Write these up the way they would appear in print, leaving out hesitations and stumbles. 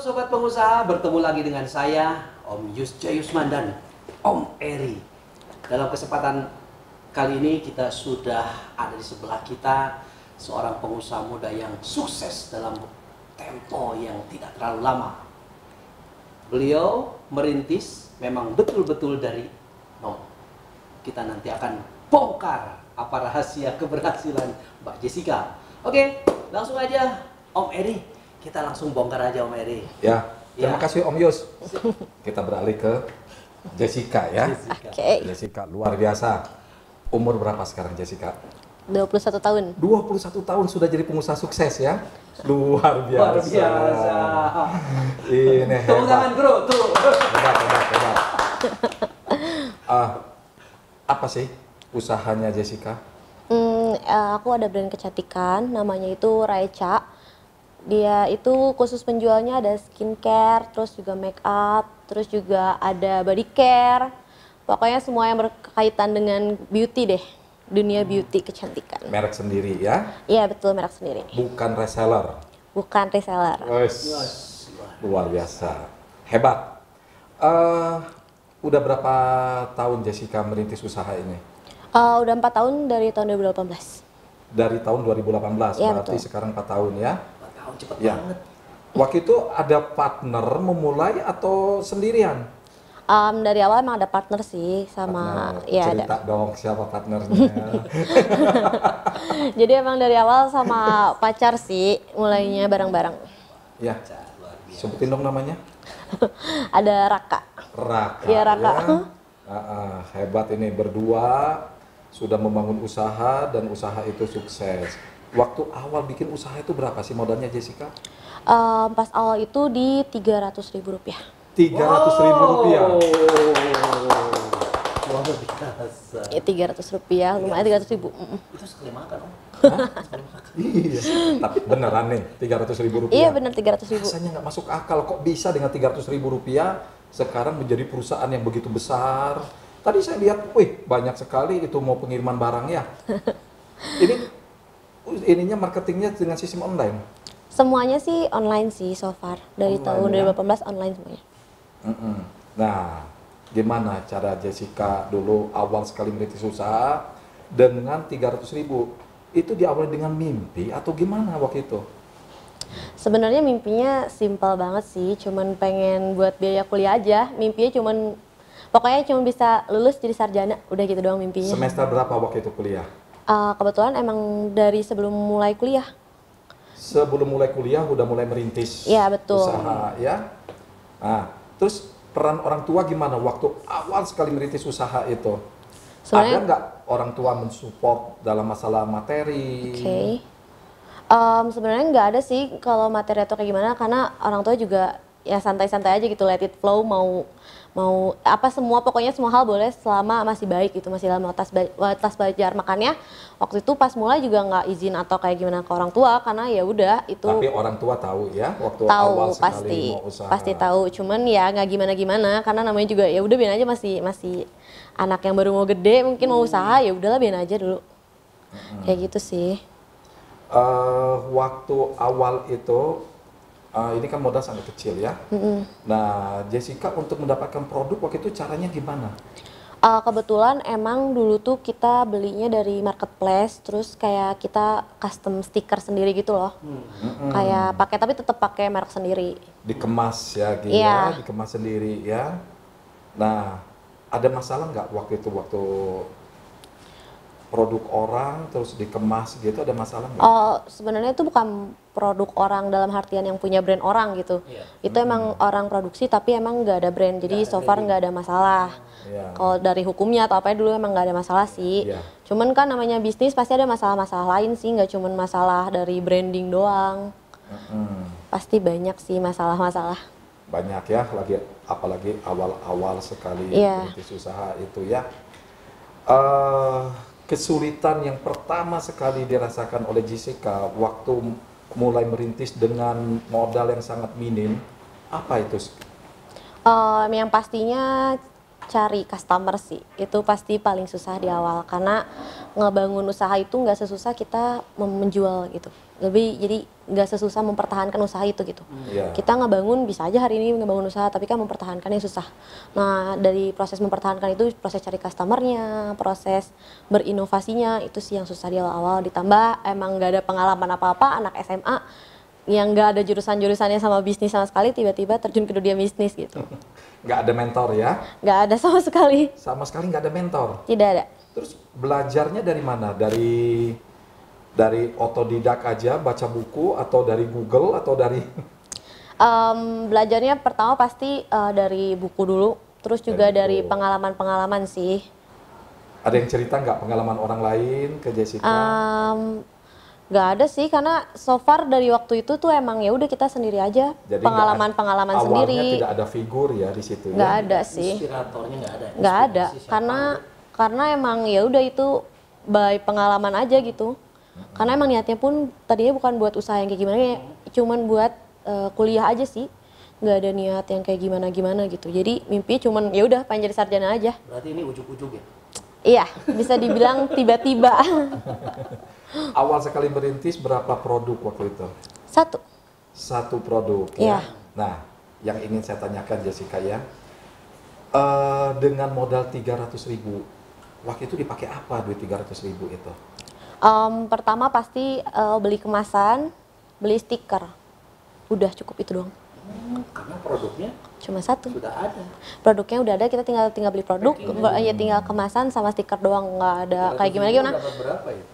Sobat Pengusaha, bertemu lagi dengan saya, Om Yusja Yusman dan Om Eri. Dalam kesempatan kali ini kita sudah ada di sebelah kita seorang pengusaha muda yang sukses dalam tempo yang tidak terlalu lama. Beliau merintis memang betul-betul dari nol. Kita nanti akan bongkar apa rahasia keberhasilan Mbak Jessica. Oke, langsung aja Om Eri. Kita langsung bongkar aja Om Eri. Ya, terima kasih Om Yus. Kita beralih ke Jessica ya. Oke. Jessica luar biasa. Umur berapa sekarang Jessica? 21 tahun. 21 tahun sudah jadi pengusaha sukses ya. Luar biasa. Luar biasa. Ini Tepuk tangan hebat. bro, tuh. Hebat. Apa sih usahanya Jessica? Aku ada brand kecantikan, namanya itu Raica. Dia itu khusus penjualnya ada skincare, terus juga make up, terus juga ada body care. Pokoknya semua yang berkaitan dengan beauty deh, dunia beauty kecantikan. Merek sendiri ya? Iya betul, merek sendiri. Bukan reseller. Bukan reseller. Wes, luar biasa. Hebat. Udah berapa tahun Jessica merintis usaha ini? Udah 4 tahun dari tahun 2018. Dari tahun 2018, Ya, berarti betul. sekarang 4 tahun ya? 4 tahun cepet Ya. banget. Waktu itu ada partner memulai atau sendirian? Dari awal emang ada partner sih sama Partner. ya ada. Cerita dong siapa partnernya. Jadi emang dari awal sama pacar sih mulainya bareng-bareng. Ya, Luar biasa. sebutin dong namanya. Ada Raka. Raka. Iya, Raka. Ya. Hebat ini berdua sudah membangun usaha dan usaha itu sukses. Waktu awal bikin usaha itu berapa sih modalnya Jessica? Pas awal itu di 300.000 rupiah. 300.000 rupiah. Luar biasa. Ya 300 rupiah, lumayan 300.000. Itu sekali makan Om. Iya. Tapi beneran nih 300.000 rupiah. Iya benar 300.000. Rasanya nggak masuk akal, kok bisa dengan 300.000 rupiah sekarang menjadi perusahaan yang begitu besar. Tadi saya lihat, wih banyak sekali itu mau pengiriman barang ya. Ininya marketingnya dengan sistem online. Semuanya sih online sih so far. Dari Online, tahun ya? 2018 online semuanya. Nah, gimana cara Jessica dulu awal sekali merintis usaha dengan 300.000? Itu diawali dengan mimpi atau gimana waktu itu? Sebenarnya mimpinya simpel banget sih, cuman pengen buat biaya kuliah aja. Mimpinya cuman pokoknya cuma bisa lulus jadi sarjana, udah gitu doang mimpinya. Semester berapa waktu itu kuliah? Kebetulan emang dari sebelum mulai kuliah. Sebelum mulai kuliah udah mulai merintis Iya, betul. usaha ya. Nah, terus peran orang tua gimana waktu awal sekali merintis usaha itu? Sebenarnya- Ada nggak orang tua mensupport dalam masalah materi? Oke. Sebenarnya nggak ada sih kalau materi atau kayak gimana, karena orang tua juga ya santai-santai aja gitu, let it flow, mau apa semua, pokoknya semua hal boleh selama masih baik gitu, masih dalam batas belajar. Makanya waktu itu pas mulai juga nggak izin atau kayak gimana ke orang tua, karena ya udah itu Tapi orang tua tahu ya waktu tahu awal sekali pasti mau usaha. pasti tahu, cuman ya nggak gimana karena namanya juga ya udah biarin aja, masih anak yang baru mau gede mungkin mau usaha, ya udahlah biarin aja dulu. Kayak gitu sih. Waktu awal itu ini kan modal sangat kecil ya. Nah, Jessica untuk mendapatkan produk waktu itu caranya gimana? Kebetulan emang dulu tuh kita belinya dari marketplace, terus kayak kita custom stiker sendiri gitu loh. Kayak pakai, tapi tetap pakai merek sendiri. Dikemas ya, gitu Iya. ya, dikemas sendiri ya. Nah, ada masalah nggak waktu itu waktu produk orang terus dikemas gitu, ada masalah nggak? Sebenarnya itu bukan produk orang dalam artian yang punya brand orang gitu. Iya. Itu emang orang produksi tapi emang nggak ada brand. Jadi Nggak ada so far branding. nggak ada masalah. Iya. Kalau dari hukumnya atau apa dulu emang nggak ada masalah sih. Iya. Cuman kan namanya bisnis pasti ada masalah-masalah lain sih, nggak cuman masalah dari branding doang. Pasti banyak sih masalah-masalah. Banyak ya, apalagi awal-awal sekali Iya. merintis usaha itu ya. Kesulitan yang pertama sekali dirasakan oleh Jessica waktu mulai merintis dengan modal yang sangat minim, apa itu? Yang pastinya cari customer sih, itu pasti paling susah di awal karena ngebangun usaha itu nggak sesusah kita menjual gitu, jadi nggak sesusah mempertahankan usaha itu gitu. Iya. Kita ngebangun bisa aja hari ini ngebangun usaha tapi kan mempertahankannya susah. Nah dari proses mempertahankan itu proses cari customernya, proses berinovasinya itu sih yang susah di awal-awal, ditambah emang nggak ada pengalaman apa-apa, anak SMA yang nggak ada jurusan-jurusannya sama bisnis sama sekali tiba-tiba terjun ke dunia bisnis gitu. Nggak ada mentor ya? Nggak ada sama sekali. Sama sekali nggak ada mentor. Tidak ada. Terus belajarnya dari mana? Dari otodidak aja, baca buku, atau dari Google, atau dari Belajarnya pertama pasti dari buku dulu, terus juga Dari dari buku. pengalaman-pengalaman sih. ada yang cerita nggak pengalaman orang lain ke Jessica? Nggak ada sih karena so far dari waktu itu tuh emang ya udah kita sendiri aja, Jadi pengalaman-pengalaman awalnya sendiri. tidak ada figur ya di situ Nggak ya? ada sih. Inspiratornya nggak ada. Nggak ada Inspirasi siapa? karena emang ya udah itu by pengalaman aja gitu. Karena emang niatnya pun tadinya bukan buat usaha yang kayak gimana ya, cuman buat kuliah aja sih. Nggak ada niat yang kayak gimana gitu. Jadi mimpi cuman ya udah pengen jadi sarjana aja. Berarti ini ujuk-ujuk ya? Iya, bisa dibilang tiba-tiba. Awal sekali merintis berapa produk waktu itu? Satu. Produk Iya. ya. Nah, yang ingin saya tanyakan Jessica ya, dengan modal 300.000, waktu itu dipakai apa duit 300.000 itu? Pertama pasti beli kemasan, beli stiker. Udah cukup itu doang. Karena produknya Cuma satu. sudah ada. Produknya udah ada, kita tinggal beli produk, ya tinggal kemasan sama stiker doang, nggak ada kayak gimana. Dapat berapa itu?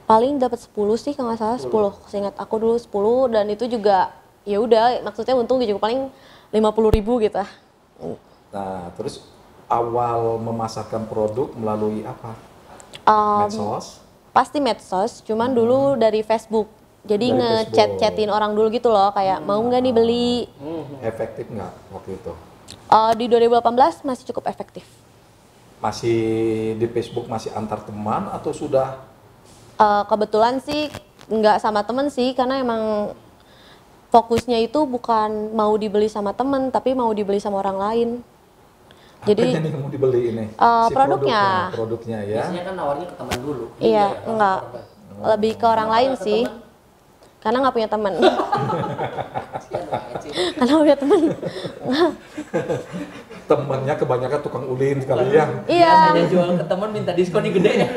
Paling dapat 10 sih kalau nggak salah, 10. Seingat aku dulu 10 dan itu juga ya udah maksudnya untung juga paling 50.000 gitu. Nah, terus awal memasarkan produk melalui apa? Medsos? Pasti medsos, cuman dulu dari Facebook. Jadi Dari ngechat-chatin orang dulu gitu loh, kayak mau nggak nih beli. Efektif nggak waktu itu? Di 2018 masih cukup efektif. Masih di Facebook masih antar teman atau sudah? Kebetulan sih nggak sama temen sih, karena emang fokusnya itu bukan mau dibeli sama temen, tapi mau dibeli sama orang lain. Jadi Apanya nih yang mau dibeli ini? produknya. Produknya ya. Biasanya kan nawarnya ke teman dulu. Iya, Ini enggak. Lebih ke orang lain Ke sih. teman. Karena nggak punya teman. Kasihan banget sih. Karena nggak punya teman. Temennya kebanyakan tukang ulin sekali ya. Iya. Biasanya jual ke teman minta diskon nih gede ya.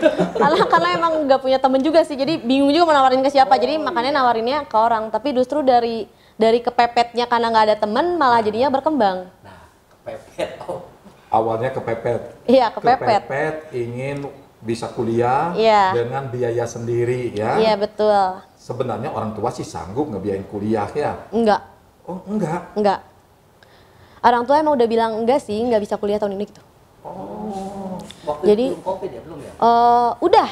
Karena emang nggak punya temen juga sih, jadi bingung juga mau nawarin ke siapa. Jadi makanya nawarinnya ke orang. Tapi justru dari kepepetnya karena nggak ada temen, malah jadinya berkembang. Nah, kepepet. Oh, Awalnya kepepet. Iya, kepepet. Ingin bisa kuliah Iya. dengan biaya sendiri ya. Iya betul. Sebenarnya orang tua sih sanggup ngebiayain kuliah ya. Enggak. Oh enggak. Orang tua emang udah bilang enggak sih, nggak bisa kuliah tahun ini gitu. waktu Jadi- itu belum COVID ya? Belum ya? Udah.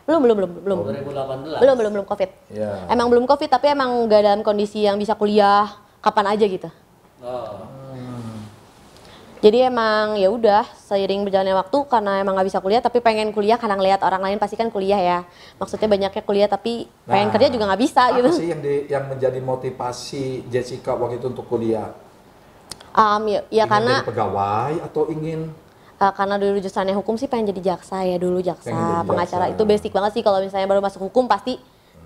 Belum. 2018. Belum COVID. Ya. Emang belum COVID, tapi emang nggak dalam kondisi yang bisa kuliah kapan aja gitu. Oh. Jadi emang ya udah seiring berjalannya waktu, karena emang nggak bisa kuliah tapi pengen kuliah karena ngelihat orang lain pasti kan kuliah ya. Maksudnya banyaknya kuliah tapi pengen kerja juga nggak bisa apa gitu. sih yang menjadi motivasi Jessica waktu itu untuk kuliah? Ya Ingin karena jadi pegawai atau ingin? karena dulu jurusannya hukum sih pengen jadi jaksa ya dulu, Pengen jaksa, jadi pengacara. jaksa. Itu basic banget sih kalau misalnya baru masuk hukum pasti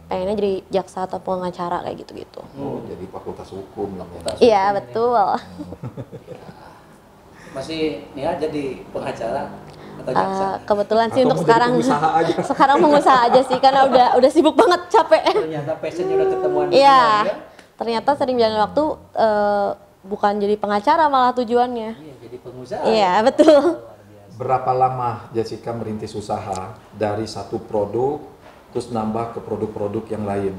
pengennya jadi jaksa atau pengacara kayak gitu-gitu. Oh, jadi fakultas hukum ya. Iya betul. Masih nih ya jadi pengacara atau jaksa? Kebetulan sih Atau untuk mau jadi sekarang pengusaha aja. sekarang pengusaha aja sih karena udah sibuk banget, capek. Ternyata passionnya udah ketemuan. di Iya. sana, ya? Ternyata sering jalan waktu bukan jadi pengacara malah tujuannya. Iya, jadi pengusaha. Iya, betul. Luar biasa. Berapa lama Jessica merintis usaha dari satu produk terus nambah ke produk-produk yang lain?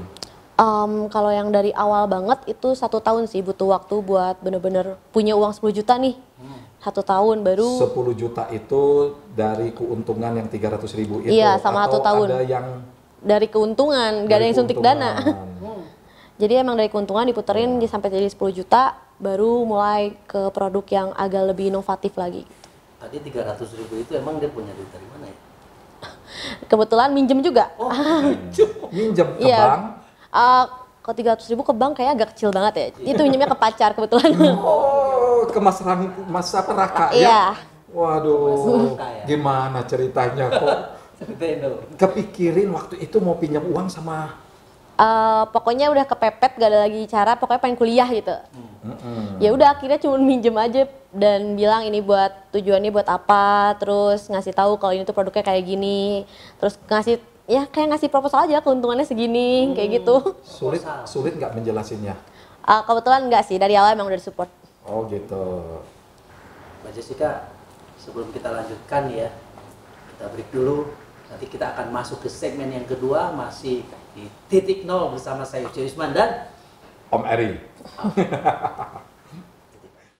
Kalau yang dari awal banget itu 1 tahun sih, butuh waktu buat bener-bener punya uang 10 juta nih. 1 tahun baru. 10 juta itu dari keuntungan yang 300.000 itu? Iya, sama atau 1 tahun. ada yang Dari keuntungan, gak ada dari yang suntik dana. keuntungan? Jadi emang dari keuntungan diputerin sampai jadi 10 juta, baru mulai ke produk yang agak lebih inovatif lagi. Tadi 300.000 itu emang dia punya duit dari mana ya? Kebetulan minjem juga. Oh, Minjem ke Iya. bank? Kalau 300.000 ke bank kayaknya agak kecil banget ya. Itu minjemnya ke pacar kebetulan. Oh, ke Mas apa Raka Iya. ya? Waduh, Raka ya. gimana ceritanya kok Ceritain dong. kepikirin waktu itu mau pinjam uang sama Pokoknya udah kepepet, gak ada lagi cara, pokoknya pengen kuliah gitu. Ya udah akhirnya cuma minjem aja dan bilang ini buat tujuannya buat apa, terus ngasih tahu kalau ini tuh produknya kayak gini, terus ngasih ya kayak ngasih proposal aja keuntungannya segini kayak gitu. sulit nggak menjelasinnya? Kebetulan enggak sih, dari awal emang udah support. Oh gitu. Mbak Jessica, sebelum kita lanjutkan ya, kita break dulu. Nanti kita akan masuk ke segmen yang kedua, masih di Titik Nol bersama saya Uce Yusman dan Om Eri.